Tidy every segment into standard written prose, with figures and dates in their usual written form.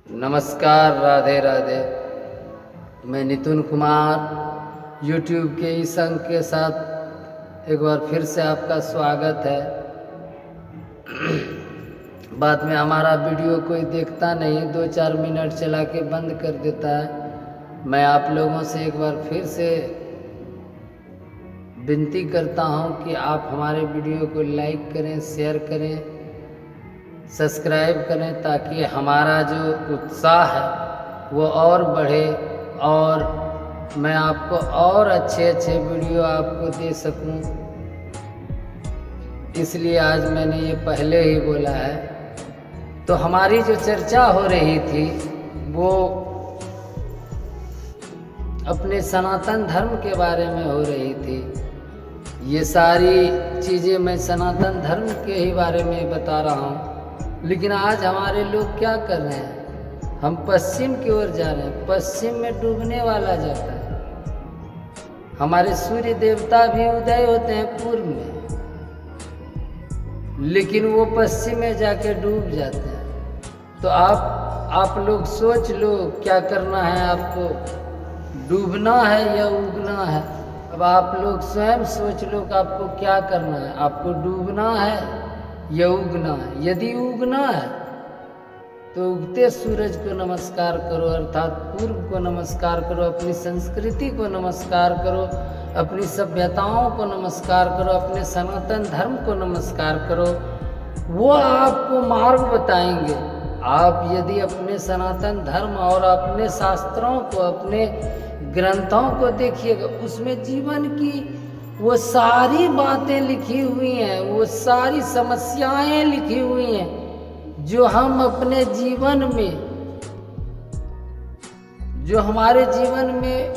नमस्कार, राधे राधे। मैं नितिन कुमार यूट्यूब के इस अंक के साथ एक बार फिर से आपका स्वागत है। बाद में हमारा वीडियो कोई देखता नहीं, 2-4 मिनट चला के बंद कर देता है। मैं आप लोगों से एक बार फिर से विनती करता हूं कि आप हमारे वीडियो को लाइक करें, शेयर करें, सब्सक्राइब करें, ताकि हमारा जो उत्साह है वो और बढ़े और मैं आपको और अच्छे वीडियो आपको दे सकूं। इसलिए आज मैंने ये पहले ही बोला है। तो हमारी जो चर्चा हो रही थी वो अपने सनातन धर्म के बारे में हो रही थी। ये सारी चीज़ें मैं सनातन धर्म के ही बारे में बता रहा हूँ। लेकिन आज हमारे लोग क्या कर रहे हैं, हम पश्चिम की ओर जा रहे हैं। पश्चिम में डूबने वाला जाता है। हमारे सूर्य देवता भी उदय होते हैं पूर्व में, लेकिन वो पश्चिम में जाके डूब जाते हैं। तो आप लोग सोच लो क्या करना है आपको, डूबना है या उगना है। अब आप लोग स्वयं सोच लो कि आपको क्या करना है, आपको डूबना है या उगना है। यदि उगना है तो उगते सूरज को नमस्कार करो, अर्थात पूर्व को नमस्कार करो, अपनी संस्कृति को नमस्कार करो, अपनी सभ्यताओं को नमस्कार करो, अपने सनातन धर्म को नमस्कार करो। वो आपको मार्ग बताएंगे। आप यदि अपने सनातन धर्म और अपने शास्त्रों को, अपने ग्रंथों को देखिएगा, उसमें जीवन की वो सारी बातें लिखी हुई हैं, वो सारी समस्याएं लिखी हुई हैं जो हम अपने जीवन में, जो हमारे जीवन में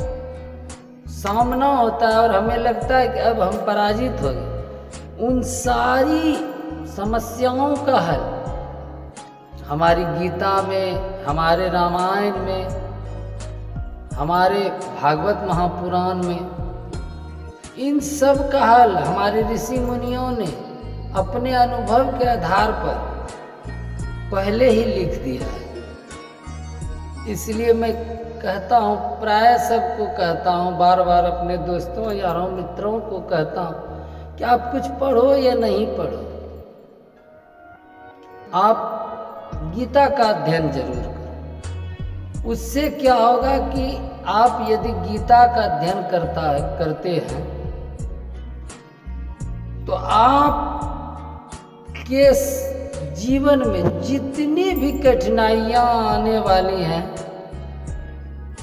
सामना होता है और हमें लगता है कि अब हम पराजित हो गए। उन सारी समस्याओं का हल हमारी गीता में, हमारे रामायण में, हमारे भागवत महापुराण में, इन सब का हल हमारे ऋषि मुनियों ने अपने अनुभव के आधार पर पहले ही लिख दिया है। इसलिए मैं कहता हूँ, प्राय सबको कहता हूँ, बार बार अपने दोस्तों, यारों, मित्रों को कहता हूँ कि आप कुछ पढ़ो या नहीं पढ़ो, आप गीता का अध्ययन जरूर करो। उससे क्या होगा कि आप यदि गीता का अध्ययन करते हैं तो आप के जीवन में जितनी भी कठिनाइयां आने वाली हैं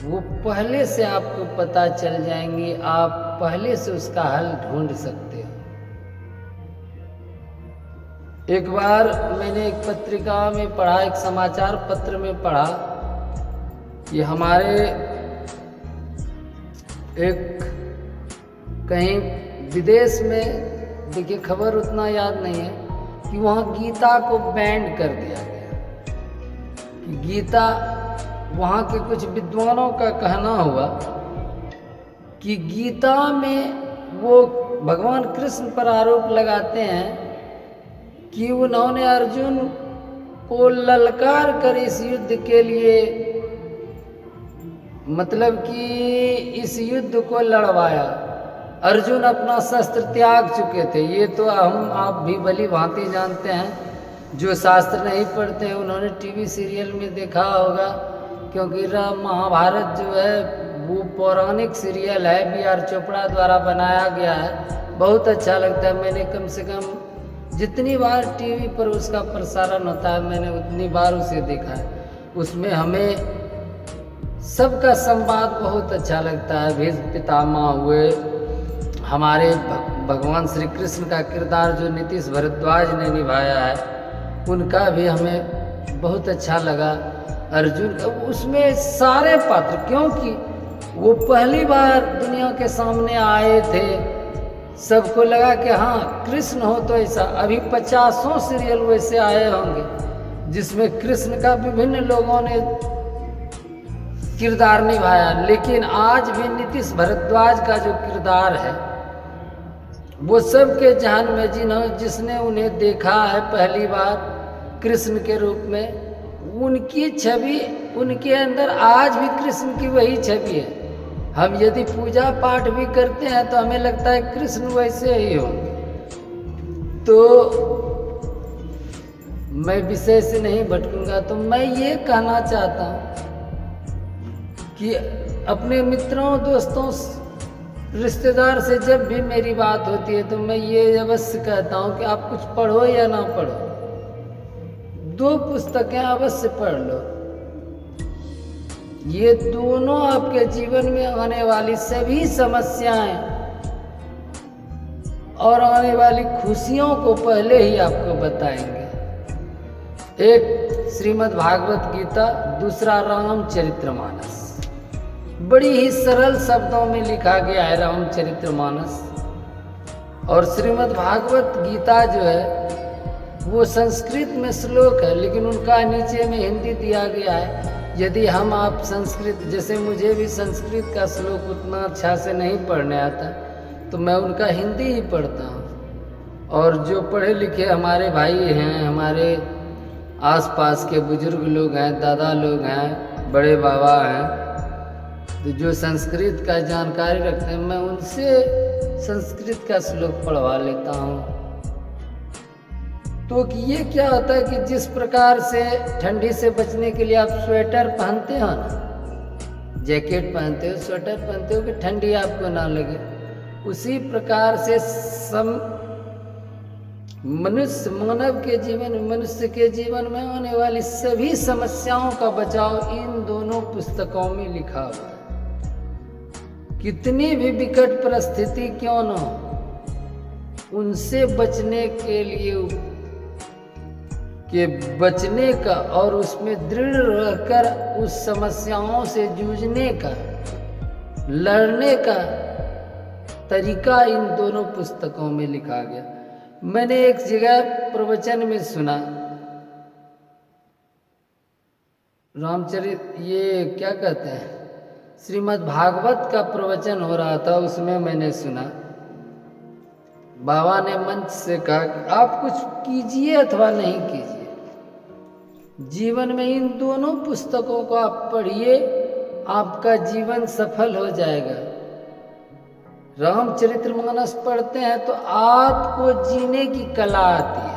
वो पहले से आपको पता चल जाएंगी। आप पहले से उसका हल ढूंढ सकते हो। एक बार मैंने एक पत्रिका में पढ़ा, एक समाचार पत्र में पढ़ा, ये हमारे एक कहीं विदेश में, देखिए खबर उतना याद नहीं है, कि वहाँ गीता को बैंड कर दिया गया। कि गीता, वहाँ के कुछ विद्वानों का कहना हुआ कि गीता में वो भगवान कृष्ण पर आरोप लगाते हैं कि उन्होंने अर्जुन को ललकार कर इस युद्ध के लिए, मतलब कि इस युद्ध को लड़वाया। अर्जुन अपना शस्त्र त्याग चुके थे। ये तो हम आप भी भली भांति जानते हैं। जो शास्त्र नहीं पढ़ते हैं उन्होंने टीवी सीरियल में देखा होगा, क्योंकि महाभारत जो है वो पौराणिक सीरियल है, B.R. चोपड़ा द्वारा बनाया गया है। बहुत अच्छा लगता है। मैंने कम से कम जितनी बार टीवी पर उसका प्रसारण होता है मैंने उतनी बार उसे देखा है। उसमें हमें सबका संवाद बहुत अच्छा लगता है। भीष्म पितामह हुए, हमारे भगवान श्री कृष्ण का किरदार जो नीतीश भारद्वाज ने निभाया है, उनका भी हमें बहुत अच्छा लगा। अर्जुन का, उसमें सारे पात्र, क्योंकि वो पहली बार दुनिया के सामने आए थे, सबको लगा कि हाँ कृष्ण हो तो ऐसा। अभी 50 सीरियल वैसे आए होंगे जिसमें कृष्ण का विभिन्न लोगों ने किरदार निभाया, लेकिन आज भी नीतीश भारद्वाज का जो किरदार है वो सबके जहन में, जिसने उन्हें देखा है पहली बार कृष्ण के रूप में, उनकी छवि, उनके अंदर आज भी कृष्ण की वही छवि है। हम यदि पूजा पाठ भी करते हैं तो हमें लगता है कृष्ण वैसे ही हो। तो मैं विषय से नहीं भटकूंगा। तो मैं ये कहना चाहता हूँ कि अपने मित्रों, दोस्तों, रिश्तेदार से जब भी मेरी बात होती है तो मैं ये अवश्य कहता हूँ कि आप कुछ पढ़ो या ना पढ़ो, 2 पुस्तकें अवश्य पढ़ लो। ये दोनों आपके जीवन में आने वाली सभी समस्याएं और आने वाली खुशियों को पहले ही आपको बताएंगे। एक श्रीमद् भागवत गीता, दूसरा रामचरितमानस। बड़ी ही सरल शब्दों में लिखा गया है रामचरितमानस। और श्रीमद् भागवत गीता जो है वो संस्कृत में श्लोक है, लेकिन उनका नीचे में हिंदी दिया गया है। यदि हम आप संस्कृत, जैसे मुझे भी संस्कृत का श्लोक उतना अच्छा से नहीं पढ़ने आता, तो मैं उनका हिंदी ही पढ़ता हूँ। और जो पढ़े लिखे हमारे भाई हैं, हमारे आसपास के बुजुर्ग लोग हैं, दादा लोग हैं, बड़े बाबा हैं, तो जो संस्कृत का जानकारी रखते हैं, मैं उनसे संस्कृत का श्लोक पढ़वा लेता हूँ। तो ये क्या होता है कि जिस प्रकार से ठंडी से बचने के लिए आप स्वेटर पहनते हो ना, जैकेट पहनते हो, स्वेटर पहनते हो कि ठंडी आपको ना लगे, उसी प्रकार से मनुष्य, मानव के जीवन, मनुष्य के जीवन में आने वाली सभी समस्याओं का बचाव इन दोनों पुस्तकों में लिखा हुआ है। कितनी भी विकट परिस्थिति क्यों न हो, उनसे बचने के लिए, बचने का और उसमें दृढ़ रहकर उस समस्याओं से जूझने का, लड़ने का तरीका इन दोनों पुस्तकों में लिखा गया। मैंने एक जगह प्रवचन में सुना, रामचरित, ये क्या कहते हैं, श्रीमद् भागवत का प्रवचन हो रहा था, उसमें मैंने सुना बाबा ने मंच से कहा कि आप कुछ कीजिए अथवा नहीं कीजिए, जीवन में इन दोनों पुस्तकों को आप पढ़िए, आपका जीवन सफल हो जाएगा। रामचरितमानस पढ़ते हैं तो आपको जीने की कला आती है।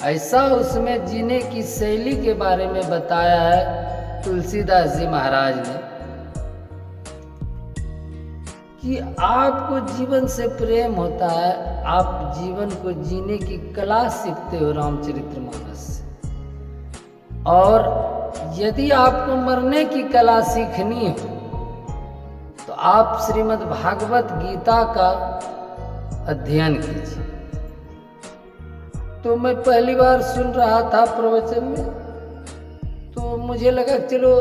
ऐसा उसमें जीने की शैली के बारे में बताया है तुलसीदास जी महाराज ने कि आपको जीवन से प्रेम होता है, आप जीवन को जीने की कला सीखते हो रामचरितमानस से। और यदि आपको मरने की कला सीखनी हो तो आप श्रीमद् भागवत गीता का अध्ययन कीजिए। तो मैं पहली बार सुन रहा था प्रवचन में, तो मुझे लगा चलो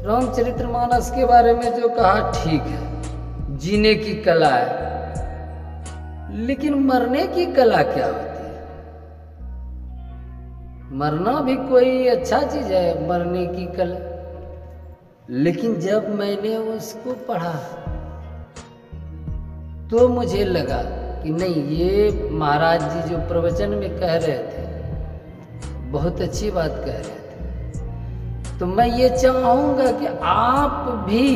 रामचरितमानस के बारे में जो कहा ठीक है, जीने की कला है, लेकिन मरने की कला क्या होती है? मरना भी कोई अच्छा चीज है, मरने की कला। लेकिन जब मैंने उसको पढ़ा तो मुझे लगा कि नहीं, ये महाराज जी जो प्रवचन में कह रहे थे बहुत अच्छी बात कह रहे थे। तो मैं ये चाहूंगा कि आप भी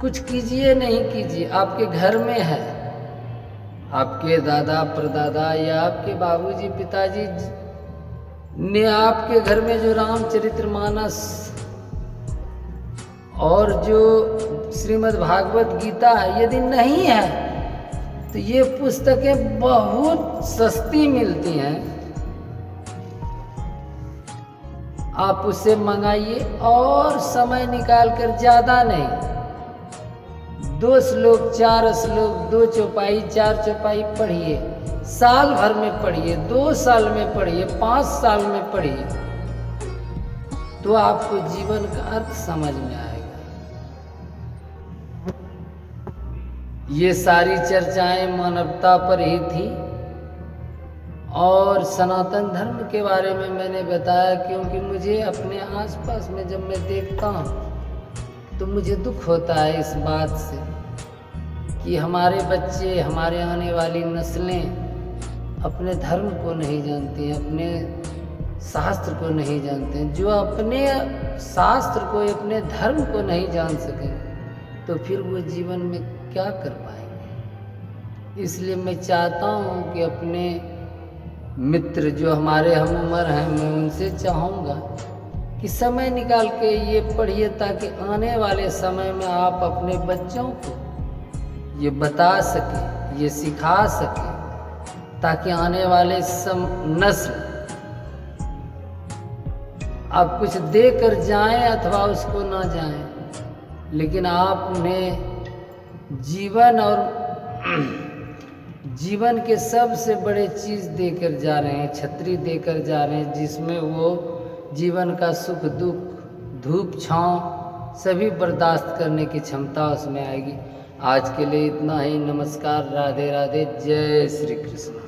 कुछ कीजिए नहीं कीजिए, आपके घर में है, आपके दादा परदादा या आपके बाबूजी पिताजी ने आपके घर में जो रामचरितमानस और जो श्रीमद् भागवत गीता है, यदि नहीं है तो ये पुस्तकें बहुत सस्ती मिलती हैं, आप उसे मंगाइए और समय निकाल कर, ज़्यादा नहीं, 2 श्लोक 4 श्लोक 2 चौपाई 4 चौपाई पढ़िए, साल भर में पढ़िए, 2 साल में पढ़िए, 5 साल में पढ़िए, तो आपको जीवन का अर्थ समझ में आएगा। ये सारी चर्चाएं मानवता पर ही थी और सनातन धर्म के बारे में मैंने बताया, क्योंकि मुझे अपने आसपास में जब मैं देखता हूँ तो मुझे दुख होता है इस बात से कि हमारे बच्चे, हमारे आने वाली नस्लें अपने धर्म को नहीं जानते हैं, अपने शास्त्र को नहीं जानते हैं। जो अपने शास्त्र को, अपने धर्म को नहीं जान सके तो फिर वो जीवन में क्या कर पाएंगे। इसलिए मैं चाहता हूँ कि अपने मित्र जो हमारे हम उम्र हैं, मैं उनसे चाहूँगा कि समय निकाल के ये पढ़िए, ताकि आने वाले समय में आप अपने बच्चों को ये बता सकें, ये सिखा सकें, ताकि आने वाले नस्ल आप कुछ दे कर जाएं अथवा उसको ना जाएं, लेकिन आप उन्हें जीवन और जीवन के सबसे बड़े चीज़ देकर जा रहे हैं, छतरी देकर जा रहे हैं, जिसमें वो जीवन का सुख दुख, धूप छाँव सभी बर्दाश्त करने की क्षमता उसमें आएगी। आज के लिए इतना ही। नमस्कार, राधे राधे, जय श्री कृष्ण।